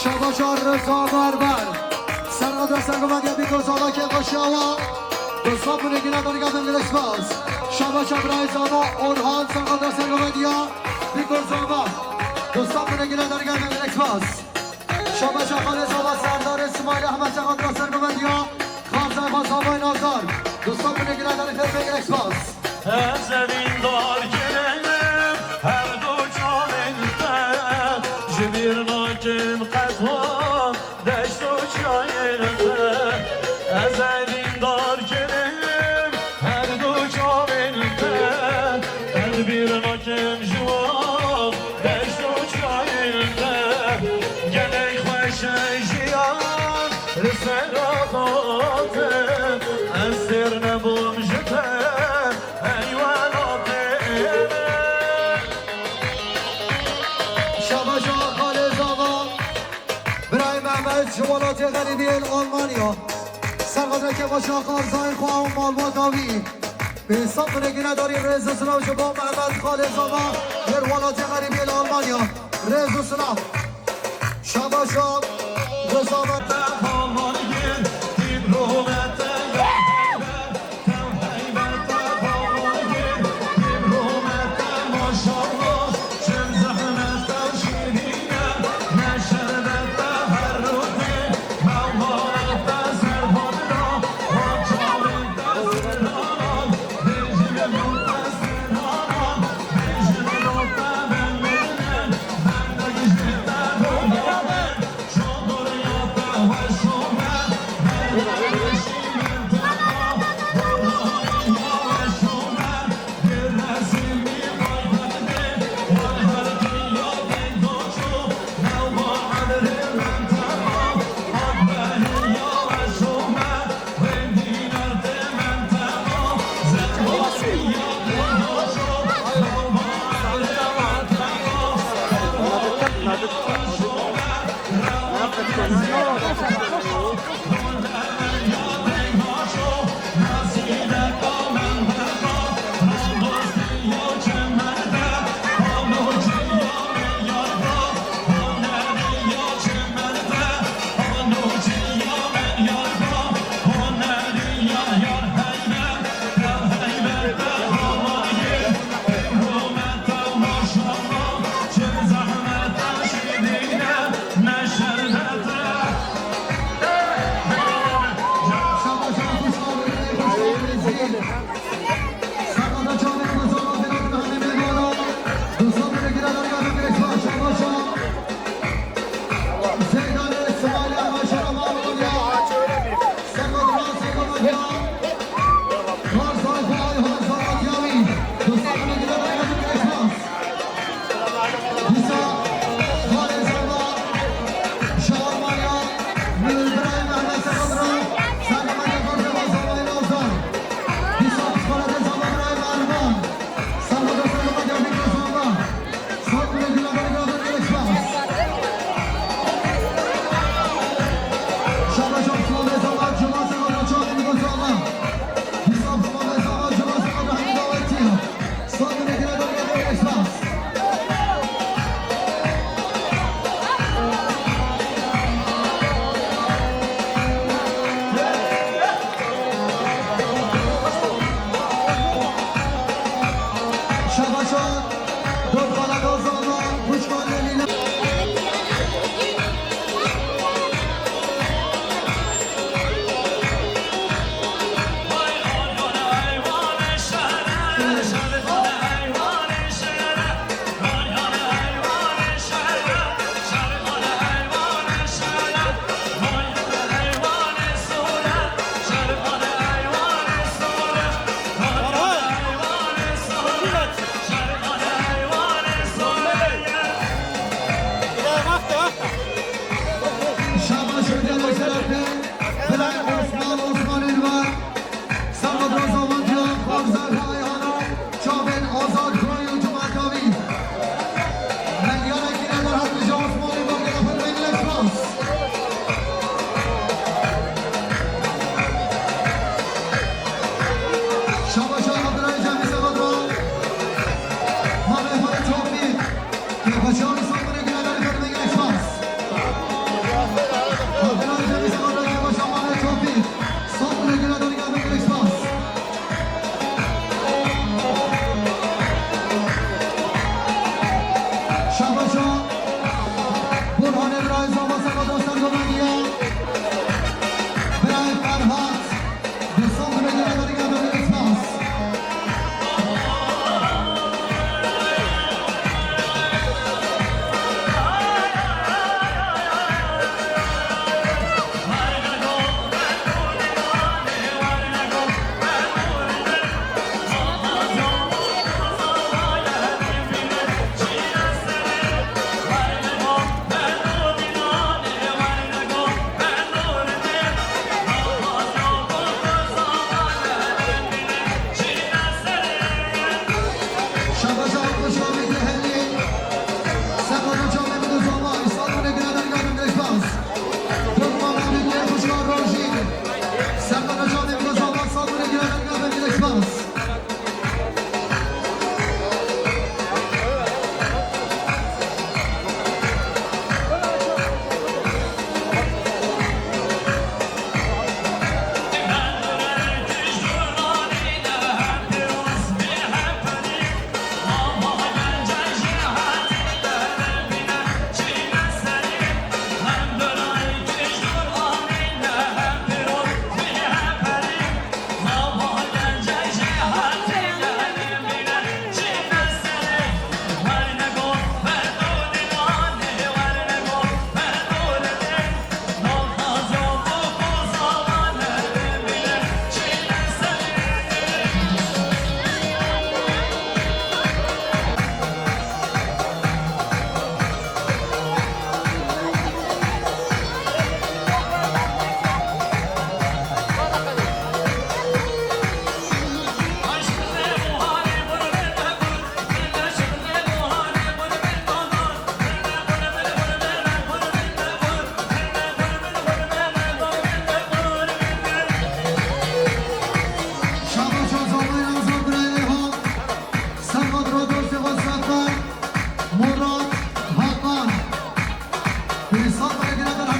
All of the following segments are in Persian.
شباشار رضا بربر سرقدر سرگومد یا بیکر زالا که قشاوا دوستان بونگی نداری گفتم گلش باز شباشار برای زاما اورهان سرقدر سرگومد یا بیکر زاما دوستان بونگی نداری گفتم گلش باز شباشار خاله زاما سردار اسماعیل احمد سرقدر سرگومد یا خامزه خاصابای نازدار دوستان بونگی نداری خیلی گلش باز Ezelin dar gelelim her duçalinde Cibir nakim qatva deşt uçayinde Ezelin dar gelelim her duçalinde Elbir nakim juan deşt uçayinde Gelek hoşe jiyan Riseratatı Esir nebum jüte شمالات غریبی آلمانیا سرقدر که با شاق آرزای خواه و مالماتاوی به حساب نگی نداریم رز و سلام شما محمد خالد زاما در ولات غریبی آلمانیا رز و سلام شما شاق رزامت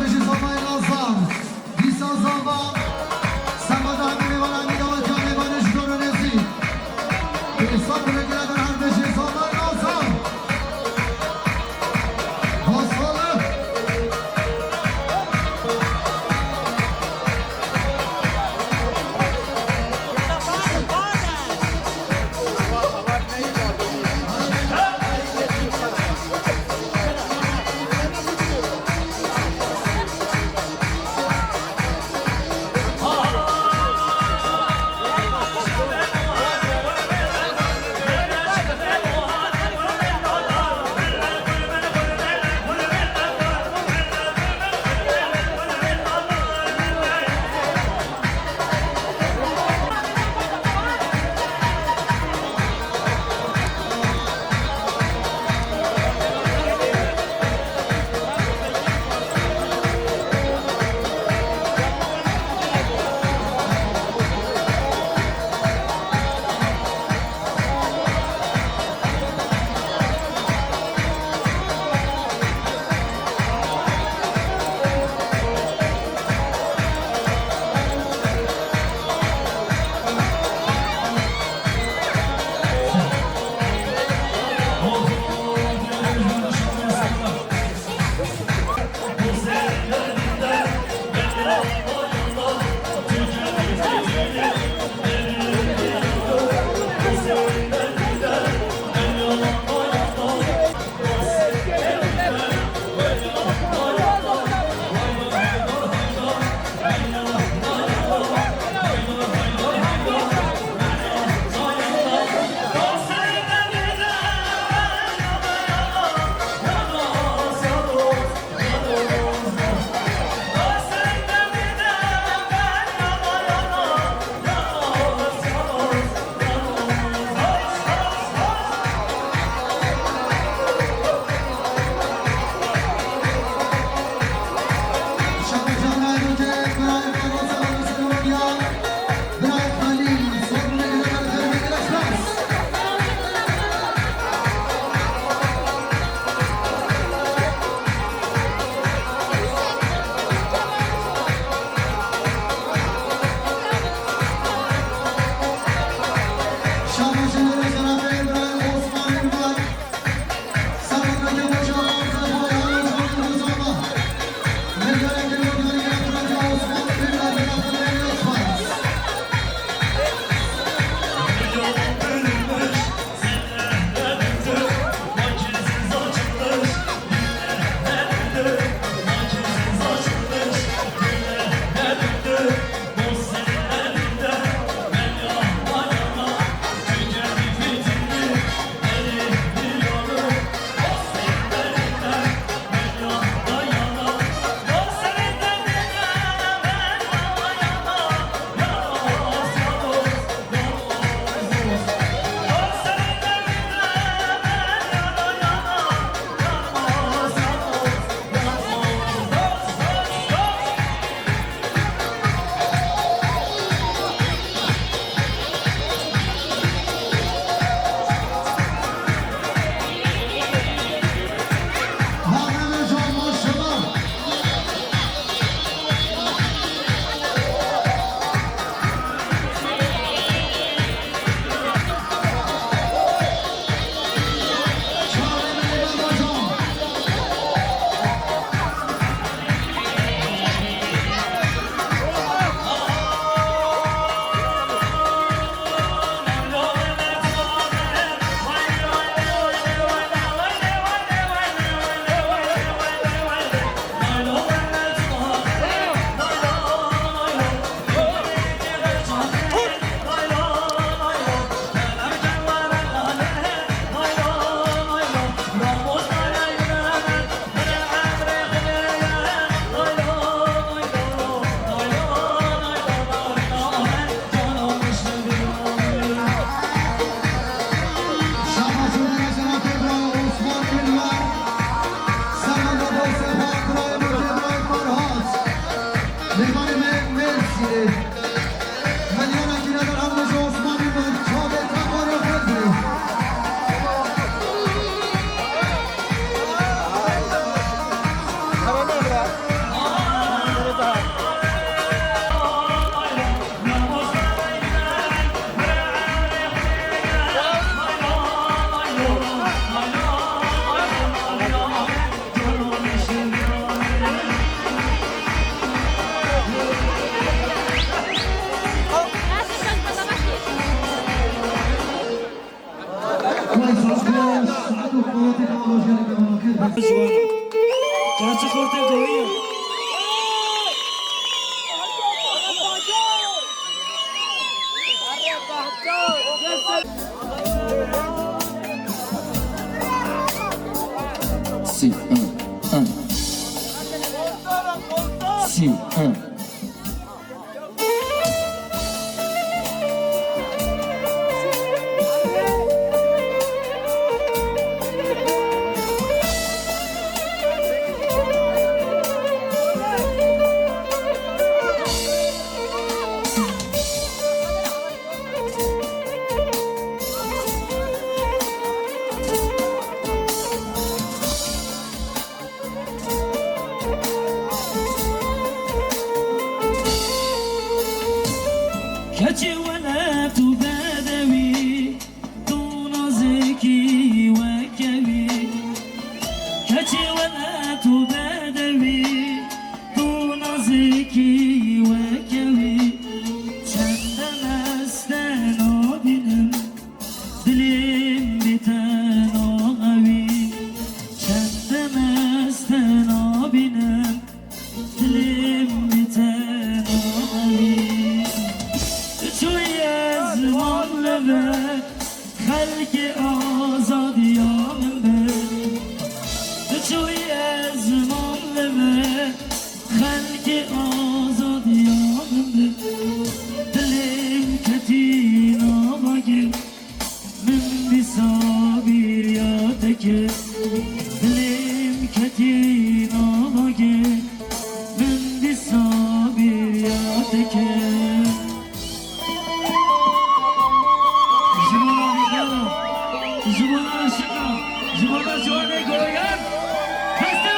بشی زامای نازم دیسا زاما سماد همی میوانم میدوان جا میوانش دورو نزی ایسا بونه گردن هم بشی زامای نازم حاصله سی كتي ولا تبادوي دون زكي وكبي كتي ولا تبادوي دون زكي وكبي شندنا استنو بنم دليم بتنو غوي شندنا استنو بنم دليم بتنو غوي توی زمان لبه خلق آزادی آمده توی زمان لبه خلق آزادی آمده دلیم کتین آمگه من بی صابیر یادکه دلیم کتین آمگه من بی صابیر یادکه زبان عاشقا زبان جوان گویان هسته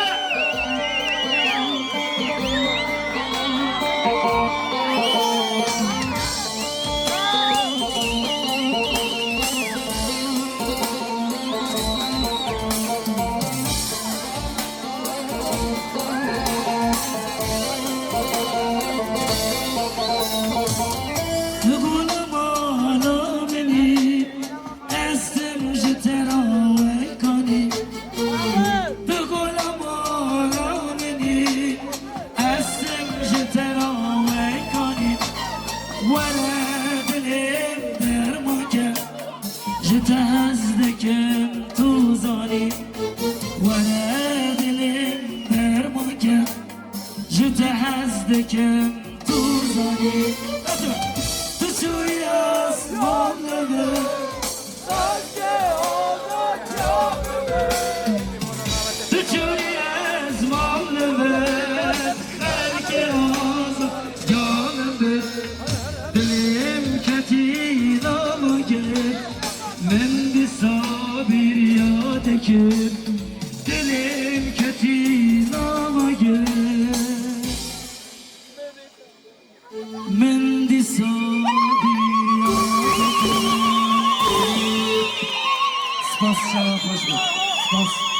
جتهزدكم توزاني وانا دلم برمانك جتهزدكم توزاني تسوي اسمان لبه تسوي اسمان لبه خلق آزا جانم به دلم کتین آمگه من بی صابیر یادکه دلم کتین آمگه من بی صابیر یادکه سپاس شما خوش بود سپاس